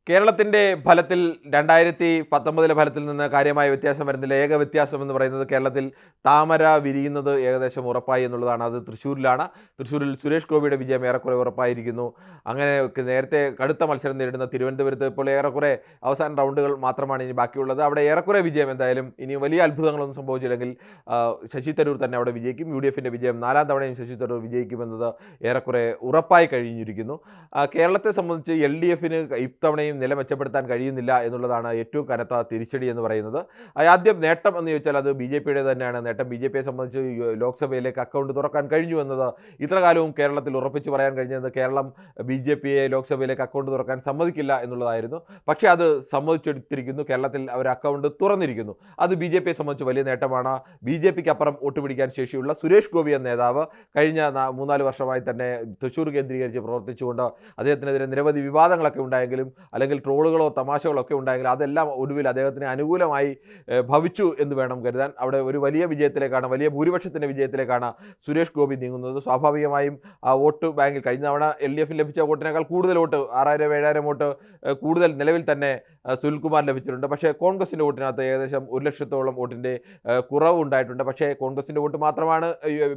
കേരളത്തിൻ്റെ ഫലത്തിൽ 2019 ഫലത്തിൽ നിന്ന് കാര്യമായ വ്യത്യാസം വരുന്നില്ല. ഏക വ്യത്യാസം എന്ന് പറയുന്നത് കേരളത്തിൽ താമര വിരിയുന്നത് ഏകദേശം ഉറപ്പായി എന്നുള്ളതാണ്. അത് തൃശ്ശൂരിലാണ്. തൃശ്ശൂരിൽ സുരേഷ് ഗോപിയുടെ വിജയം ഏറെക്കുറെ ഉറപ്പായിരിക്കുന്നു. അങ്ങനെ നേരത്തെ കടുത്ത മത്സരം നേരിടുന്ന തിരുവനന്തപുരത്ത് ഇപ്പോൾ ഏറെക്കുറെ അവസാന റൗണ്ടുകൾ മാത്രമാണ് ഇനി ബാക്കിയുള്ളത്. അവിടെ ഏറെക്കുറെ വിജയം എന്തായാലും ഇനി വലിയ അത്ഭുതങ്ങളൊന്നും സംഭവിച്ചില്ലെങ്കിൽ ശശി തരൂർ തന്നെ അവിടെ വിജയിക്കും. UDFിൻ്റെ വിജയം 4ാം തവണയും ശശി തരൂർ വിജയിക്കുമെന്നത് ഏറെക്കുറെ ഉറപ്പായി കഴിഞ്ഞിരിക്കുന്നു. കേരളത്തെ സംബന്ധിച്ച് LDFിന് ഇത്തവണയും നില മെച്ചപ്പെടുത്താൻ കഴിയുന്നില്ല എന്നുള്ളതാണ് ഏറ്റവും കനത്ത തിരിച്ചടി എന്ന് പറയുന്നത്. ആദ്യം നേട്ടം എന്ന് ചോദിച്ചാൽ അത് BJPയുടെ തന്നെയാണ് നേട്ടം. BJPയെ സംബന്ധിച്ച് ലോക്സഭയിലേക്ക് അക്കൗണ്ട് തുറക്കാൻ കഴിഞ്ഞു എന്നത് ഇത്രകാലവും കേരളത്തിൽ ഉറപ്പിച്ച് പറയാൻ കഴിഞ്ഞത് കേരളം BJPയെ ലോക്സഭയിലേക്ക് അക്കൗണ്ട് തുറക്കാൻ സമ്മതിക്കില്ല എന്നുള്ളതായിരുന്നു. പക്ഷേ അത് സമ്മതിച്ചെടുത്തിരിക്കുന്നു. കേരളത്തിൽ അവർ അക്കൗണ്ട് തുറന്നിരിക്കുന്നു. അത് BJPയെ സംബന്ധിച്ച് വലിയ നേട്ടമാണ്. BJPക്ക് അപ്പുറം വോട്ട് പിടിക്കാൻ ശേഷിയുള്ള സുരേഷ് ഗോപി എന്ന നേതാവ് കഴിഞ്ഞ 3-4 വർഷമായി തന്നെ തൃശ്ശൂർ കേന്ദ്രീകരിച്ച് പ്രവർത്തിച്ചുകൊണ്ട് അദ്ദേഹത്തിനെതിരെ നിരവധി വിവാദങ്ങളൊക്കെ ഉണ്ടായെങ്കിലും അല്ലെങ്കിൽ ട്രോളുകളോ തമാശകളോ ഒക്കെ ഉണ്ടായെങ്കിലും അതെല്ലാം ഒടുവിൽ അദ്ദേഹത്തിന് അനുകൂലമായി ഭവിച്ചു എന്ന് വേണം കരുതാൻ. അവിടെ ഒരു വലിയ വിജയത്തിലേക്കാണ്, വലിയ ഭൂരിപക്ഷത്തിൻ്റെ വിജയത്തിലേക്കാണ് സുരേഷ് ഗോപി നീങ്ങുന്നത്. സ്വാഭാവികമായും ആ വോട്ട് ബാങ്കിൽ കഴിഞ്ഞ തവണ LDFിൽ ലഭിച്ച വോട്ടിനേക്കാൾ കൂടുതൽ വോട്ട് 6000-7000 വോട്ട് കൂടുതൽ നിലവിൽ തന്നെ സുനിൽകുമാർ ലഭിച്ചിട്ടുണ്ട്. പക്ഷേ കോൺഗ്രസിൻ്റെ വോട്ടിനകത്ത് ഏകദേശം 1 ലക്ഷത്തോളം വോട്ടിൻ്റെ കുറവ് ഉണ്ടായിട്ടുണ്ട്. പക്ഷേ കോൺഗ്രസിൻ്റെ വോട്ട് മാത്രമാണ്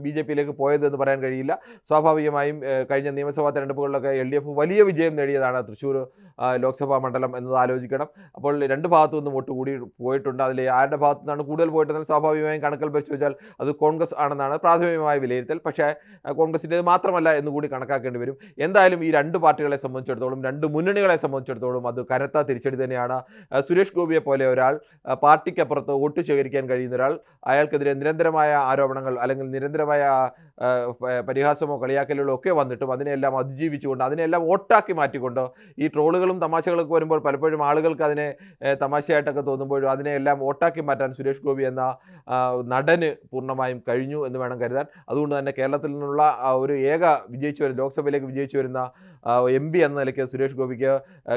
BJPയിലേക്ക് പോയതെന്ന് പറയാൻ കഴിയില്ല. സ്വാഭാവികമായും കഴിഞ്ഞ നിയമസഭാ തെരഞ്ഞെടുപ്പുകളിലൊക്കെ LDF വലിയ വിജയം നേടിയതാണ് തൃശ്ശൂർ ലോക്സഭാ മണ്ഡലം എന്നത് ആലോചിക്കണം. അപ്പോൾ രണ്ട് ഭാഗത്തു നിന്നും വോട്ട് കൂടി പോയിട്ടുണ്ട്. അതിൽ ആരുടെ ഭാഗത്തു നിന്നാണ് കൂടുതൽ പോയിട്ടെന്നാൽ സ്വാഭാവികമായും കണക്കുകൾ പരിശോധിച്ചാൽ അത് കോൺഗ്രസ് ആണെന്നാണ് പ്രാഥമികമായ വിലയിരുത്തൽ. പക്ഷേ കോൺഗ്രസിൻ്റേത് മാത്രമല്ല എന്നുകൂടി കണക്കാക്കേണ്ടി വരും. എന്തായാലും ഈ രണ്ട് പാർട്ടികളെ സംബന്ധിച്ചിടത്തോളം, രണ്ട് മുന്നണികളെ സംബന്ധിച്ചിടത്തോളം അത് കനത്ത തിരിച്ചടി തന്നെയാണ്. സുരേഷ് ഗോപിയെ പോലെ ഒരാൾ, പാർട്ടിക്കപ്പുറത്ത് വോട്ട് ശേഖരിക്കാൻ കഴിയുന്ന ഒരാൾ, അയാൾക്കെതിരെ നിരന്തരമായ ആരോപണങ്ങൾ അല്ലെങ്കിൽ നിരന്തരമായ പരിഹാസമോ കളിയാക്കലുകളോ ഒക്കെ വന്നിട്ടും അതിനെല്ലാം അതിജീവിച്ചുകൊണ്ട് അതിനെല്ലാം വോട്ടാക്കി മാറ്റിക്കൊണ്ട് ഈ ട്രോളുകളും തമാശകളൊക്കെ വരുമ്പോൾ പലപ്പോഴും ആളുകൾക്ക് അതിനെ തമാശയായിട്ടൊക്കെ തോന്നുമ്പോഴും അതിനെയെല്ലാം വോട്ടാക്കി മാറ്റാൻ സുരേഷ് ഗോപി എന്ന നടന് പൂർണ്ണമായും കഴിഞ്ഞു എന്ന് വേണം കരുതാൻ. അതുകൊണ്ട് തന്നെ കേരളത്തിൽ നിന്നുള്ള ഒരു ഏക ലോക്സഭയിലേക്ക് വിജയിച്ചു വരുന്ന MP എന്ന നിലയ്ക്ക് സുരേഷ് ഗോപിക്ക്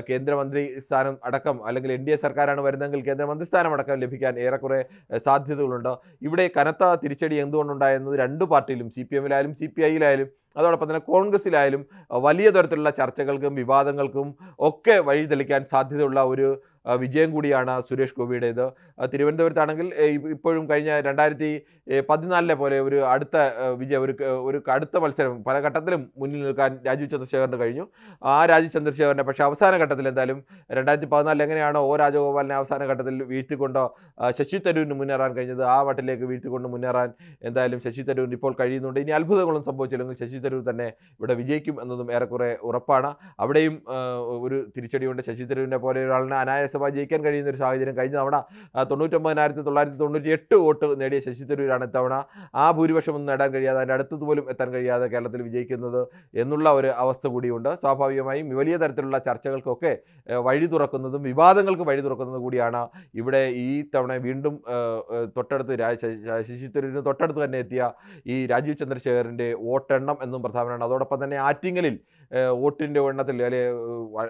കേന്ദ്രമന്ത്രി സ്ഥാനം അടക്കം അല്ലെങ്കിൽ NDA സർക്കാരാണ് വരുന്നതെങ്കിൽ കേന്ദ്രമന്ത്രി സ്ഥാനം അടക്കം ലഭിക്കാൻ ഏറെക്കുറെ സാധ്യതകളുണ്ട്. ഇവിടെ കനത്ത തിരിച്ചടി എന്തുകൊണ്ടുണ്ടായെന്നത് രണ്ട് പാർട്ടിയിലും, CPMലായാലും CPIയിലായാലും അതോടൊപ്പം തന്നെ കോൺഗ്രസിലായാലും വലിയ തരത്തിലുള്ള ചർച്ചകൾക്കും വിവാദങ്ങൾക്കും ഒക്കെ വഴിതെളിക്കാൻ സാധ്യതയുള്ള ഒരു വിജയം കൂടിയാണ് സുരേഷ് ഗോപിയുടേത്. തിരുവനന്തപുരത്താണെങ്കിൽ ഇപ്പോഴും കഴിഞ്ഞ 2014 പോലെ ഒരു അടുത്ത വിജയം, ഒരു അടുത്ത മത്സരം പല ഘട്ടത്തിലും മുന്നിൽ നിൽക്കാൻ രാജീവ് ചന്ദ്രശേഖറിന് കഴിഞ്ഞു. ആ രാജീവ് ചന്ദ്രശേഖറിനെ പക്ഷേ അവസാന ഘട്ടത്തിൽ എന്തായാലും 2014 എങ്ങനെയാണോ രാജഗോപാലിനെ അവസാന ഘട്ടത്തിൽ വീഴ്ത്തിക്കൊണ്ട് ശശി തരൂരിന് മുന്നേറാൻ കഴിഞ്ഞത്, ആ മട്ടിലേക്ക് വീഴ്ത്തിക്കൊണ്ട് മുന്നേറാൻ എന്തായാലും ശശി തരൂരിന് ഇപ്പോൾ കഴിയുന്നുണ്ട്. ഇനി അത്ഭുതങ്ങളൊന്നും സംഭവിച്ചില്ലെങ്കിൽ ശശി തരൂർ തന്നെ ഇവിടെ വിജയിക്കും എന്നതും ഏറെക്കുറെ ഉറപ്പാണ്. അവിടെയും ഒരു തിരിച്ചടിയുണ്ട്. ശശി തരൂരിനെ പോലെ ഒരാളിന് അനായാസമായി ജയിക്കാൻ കഴിയുന്ന ഒരു സാഹചര്യം കഴിഞ്ഞ തവണ 99,998 വോട്ട് നേടിയ ശശി തരൂരാണ് ഇത്തവണ ആ ഭൂരിപക്ഷമൊന്നും നേടാൻ കഴിയാതെ, അതിൻ്റെ അടുത്തതുപോലും എത്താൻ കഴിയാതെ കേരളത്തിൽ വിജയിക്കുന്നത് എന്നുള്ള ഒരു അവസ്ഥ കൂടിയുണ്ട്. സ്വാഭാവികമായും വലിയ തരത്തിലുള്ള ചർച്ചകൾക്കൊക്കെ വഴി തുറക്കുന്നതും വിവാദങ്ങൾക്ക് വഴി തുറക്കുന്നതും കൂടിയാണ് ഇവിടെ ഈ തവണ വീണ്ടും തൊട്ടടുത്ത് ശശി തരൂരിന് തൊട്ടടുത്ത് തന്നെ എത്തിയ ഈ രാജീവ് ചന്ദ്രശേഖറിൻ്റെ വോട്ടെണ്ണം എന്നും പ്രധാനമാണ്. അതോടൊപ്പം തന്നെ ആറ്റിങ്ങലിൽ വോട്ടിൻ്റെ എണ്ണത്തിൽ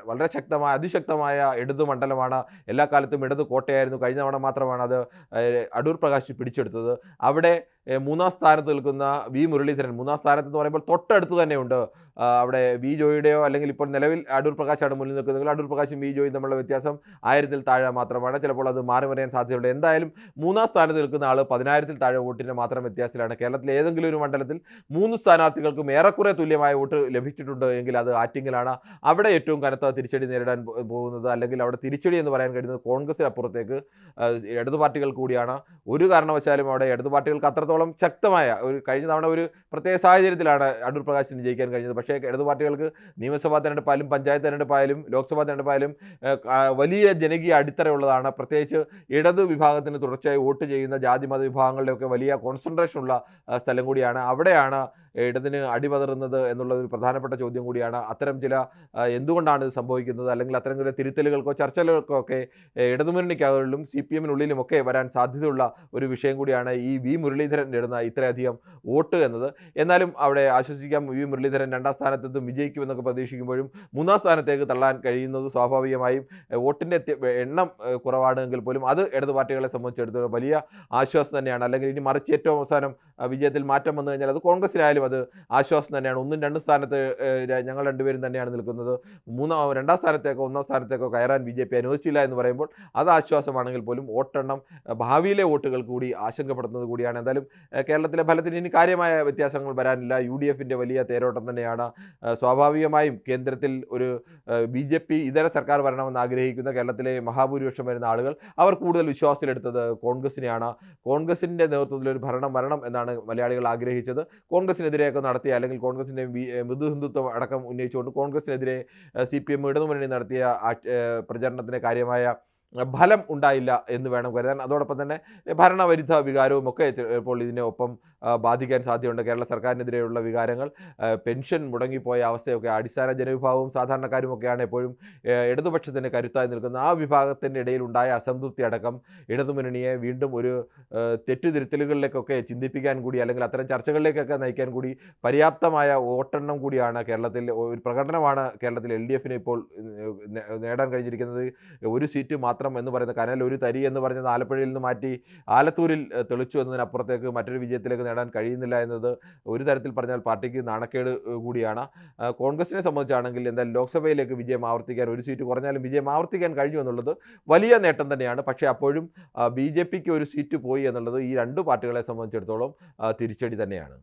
വളരെ അതിശക്തമായ ഇടതു മണ്ഡലമാണ്. എല്ലാ കാലത്തും ഇടതു കോട്ടയായിരുന്നു. കഴിഞ്ഞ തവണ മാത്രമാണ് അത് അടൂർ പ്രകാശ് പിടിച്ചെടുത്തത്. അവിടെ 3ാം സ്ഥാനത്ത് നിൽക്കുന്ന മുരളീധരൻ, 3ാം സ്ഥാനത്ത് എന്ന് പറയുമ്പോൾ തൊട്ടടുത്ത് തന്നെയുണ്ട്. അവിടെ ജോയിയുടെയോ അല്ലെങ്കിൽ ഇപ്പോൾ നിലവിൽ അടൂർ പ്രകാശാണ് മുന്നിൽ നിൽക്കുന്നതെങ്കിൽ അടൂർ പ്രകാശും ജോയും തമ്മിലുള്ള വ്യത്യാസം 1000-ൽ താഴെ മാത്രമാണ്. ചിലപ്പോൾ അത് മാറി മറിയാൻ സാധ്യതയുണ്ട്. എന്തായാലും 3ാം സ്ഥാനത്ത് നിൽക്കുന്ന ആൾ 10,000-ൽ താഴെ വോട്ടിൻ്റെ മാത്രം വ്യത്യാസത്തിലാണ്. കേരളത്തിലെ ഏതെങ്കിലും ഒരു മണ്ഡലത്തിൽ 3 സ്ഥാനാർത്ഥികൾക്കും ഏറെക്കുറെ തുല്യമായ വോട്ട് ലഭിച്ചിട്ടുണ്ട് എങ്കിൽ അത് ആറ്റിങ്ങലാണ്. അവിടെ ഏറ്റവും കനത്ത തിരിച്ചടി നേരിടാൻ പോകുന്നത്, അല്ലെങ്കിൽ അവിടെ തിരിച്ചടി എന്ന് പറയാൻ കഴിയുന്നത് കോൺഗ്രസിനപ്പുറത്തേക്ക് ഇടതു പാർട്ടികൾ കൂടിയാണ്. ഒരു കാരണവശാലും അവിടെ ഇടതു പാർട്ടികൾക്ക് അത്രത്തോളം ശക്തമായ കഴിഞ്ഞ തവണ ഒരു പ്രത്യേക സാഹചര്യത്തിലാണ് അടൂർ പ്രകാശിന് ജയിക്കാൻ കഴിഞ്ഞത്. പക്ഷേ ഇടതു പാർട്ടികൾക്ക് നിയമസഭാ തെരഞ്ഞെടുപ്പായാലും പഞ്ചായത്ത് തെരഞ്ഞെടുപ്പായാലും ലോക്സഭാ തെരഞ്ഞെടുപ്പായാലും വലിയ ജനകീയ അടിത്തറയുള്ളതാണ്. പ്രത്യേകിച്ച് ഇടതു വിഭാഗത്തിന് തുടർച്ചയായി വോട്ട് ചെയ്യുന്ന ജാതിമത വിഭാഗങ്ങളുടെയൊക്കെ വലിയ കോൺസെൻട്രേഷനുള്ള സ്ഥലം കൂടിയാണ്. അവിടെയാണ് ഇടതിന് അടിപതറുന്നത് എന്നുള്ള ഒരു പ്രധാനപ്പെട്ട ചോദ്യം കൂടിയാണ്. അത്തരം ചില എന്തുകൊണ്ടാണ് ഇത് സംഭവിക്കുന്നത്, അല്ലെങ്കിൽ അത്തരം ചില തിരുത്തലുകൾക്കോ ചർച്ചകൾക്കോ ഒക്കെ ഇടതുമുന്നണിക്കകളിലും CPMനുള്ളിലുമൊക്കെ വരാൻ സാധ്യതയുള്ള ഒരു വിഷയം കൂടിയാണ് ഈ മുരളീധരൻ നേടുന്ന ഇത്രയധികം വോട്ട് എന്നത്. എന്നാലും അവിടെ ആശ്വസിക്കാം, വി മുരളീധരൻ 2ാം സ്ഥാനത്തെത്തും, വിജയിക്കുമെന്നൊക്കെ പ്രതീക്ഷിക്കുമ്പോഴും 3ാം സ്ഥാനത്തേക്ക് തള്ളാൻ കഴിയുന്നത് സ്വാഭാവികമായും വോട്ടിൻ്റെ എണ്ണം കുറവാണെങ്കിൽ പോലും അത് ഇടത് പാർട്ടികളെ സംബന്ധിച്ചിടത്തോളം വലിയ ആശ്വാസം തന്നെയാണ്. അല്ലെങ്കിൽ ഇനി മറിച്ച് ഏറ്റവും അവസാനം വിജയത്തിൽ മാറ്റം വന്നു കഴിഞ്ഞാൽ അത് കോൺഗ്രസിനായാലും അത് ആശ്വാസം തന്നെയാണ്. 1ഉം 2ഉം സ്ഥാനത്ത് ഞങ്ങൾ രണ്ടുപേരും തന്നെയാണ് നിൽക്കുന്നത്, 2ാം സ്ഥാനത്തേക്കോ 1ാം സ്ഥാനത്തേക്കോ കയറാൻ BJP അനുവദിച്ചില്ല എന്ന് പറയുമ്പോൾ അത് ആശ്വാസമാണെങ്കിൽ പോലും വോട്ടെണ്ണം ഭാവിയിലെ വോട്ടുകൾ കൂടി ആശങ്കപ്പെടുന്നത് കൂടിയാണ്. എന്തായാലും കേരളത്തിലെ ഫലത്തിന് ഇനി കാര്യമായ വ്യത്യാസങ്ങൾ വരാനില്ല. UDFൻ്റെ വലിയ തേരോട്ടം തന്നെയാണ്. സ്വാഭാവികമായും കേന്ദ്രത്തിൽ ഒരു BJP ഇതര സർക്കാർ വരണമെന്ന് ആഗ്രഹിക്കുന്ന കേരളത്തിലെ മഹാഭൂരിപക്ഷം വരുന്ന ആളുകൾ അവർ കൂടുതൽ വിശ്വാസത്തിലെടുത്തത് കോൺഗ്രസിനെയാണ്. കോൺഗ്രസിൻ്റെ നേതൃത്വത്തിൽ ഒരു ഭരണം വരണം എന്നാണ് മലയാളികൾ ആഗ്രഹിച്ചത്. കോൺഗ്രസിനെതിരെയൊക്കെ നടത്തിയ, അല്ലെങ്കിൽ കോൺഗ്രസിൻ്റെ മൃദു ഹിന്ദുത്വം അടക്കം ഉന്നയിച്ചുകൊണ്ട് കോൺഗ്രസിനെതിരെ CPM ഇടതുമുന്നണി നടത്തിയ പ്രചരണത്തിന് കാര്യമായ ഫലം ഉണ്ടായില്ല എന്ന് വേണം കരുതാൻ. അതോടൊപ്പം തന്നെ ഭരണവിരുദ്ധ വികാരവും ഒക്കെ ഇപ്പോൾ ഇതിനെ ഒപ്പം ബാധിക്കാൻ സാധ്യതയുണ്ട്. കേരള സർക്കാരിനെതിരെയുള്ള വികാരങ്ങൾ, പെൻഷൻ മുടങ്ങിപ്പോയ അവസ്ഥയൊക്കെ, അടിസ്ഥാന ജനവിഭാഗവും സാധാരണക്കാരുമൊക്കെയാണ് എപ്പോഴും ഇടതുപക്ഷത്തിന് കരുത്തായി നിൽക്കുന്നത്. ആ വിഭാഗത്തിൻ്റെ ഇടയിലുണ്ടായ അസംതൃപ്തി അടക്കം ഇടതുമുന്നണിയെ വീണ്ടും ഒരു തെറ്റുതിരുത്തലുകളിലേക്കൊക്കെ ചിന്തിപ്പിക്കാൻ കൂടി, അല്ലെങ്കിൽ അത്തരം ചർച്ചകളിലേക്കൊക്കെ നയിക്കാൻ കൂടി പര്യാപ്തമായ വോട്ടെണ്ണം കൂടിയാണ് കേരളത്തിൽ, ഒരു പ്രകടനമാണ് കേരളത്തിൽ LDFന് ഇപ്പോൾ നേടാൻ കഴിഞ്ഞിരിക്കുന്നത്. ഒരു സീറ്റ് മാത്രം എന്ന് പറയുന്ന, കനൽ ഒരു തരി എന്ന് പറഞ്ഞത് ആലപ്പുഴയിൽ നിന്ന് മാറ്റി ആലത്തൂരിൽ തെളിച്ചു എന്നതിനപ്പുറത്തേക്ക് മറ്റൊരു വിജയത്തിലേക്ക് നേടാൻ കഴിയുന്നില്ല എന്നത് ഒരു തരത്തിൽ പറഞ്ഞാൽ പാർട്ടിക്ക് നാണക്കേട് കൂടിയാണ്. കോൺഗ്രസിനെ സംബന്ധിച്ചാണെങ്കിൽ എന്തായാലും ലോക്സഭയിലേക്ക് വിജയം ആവർത്തിക്കാൻ, ഒരു സീറ്റ് കുറഞ്ഞാലും വിജയം ആവർത്തിക്കാൻ കഴിഞ്ഞു എന്നുള്ളത് വലിയ നേട്ടം തന്നെയാണ്. പക്ഷേ അപ്പോഴും BJPക്ക് ഒരു സീറ്റ് പോയി എന്നുള്ളത് ഈ രണ്ട് പാർട്ടികളെ സംബന്ധിച്ചിടത്തോളം തിരിച്ചടി തന്നെയാണ്.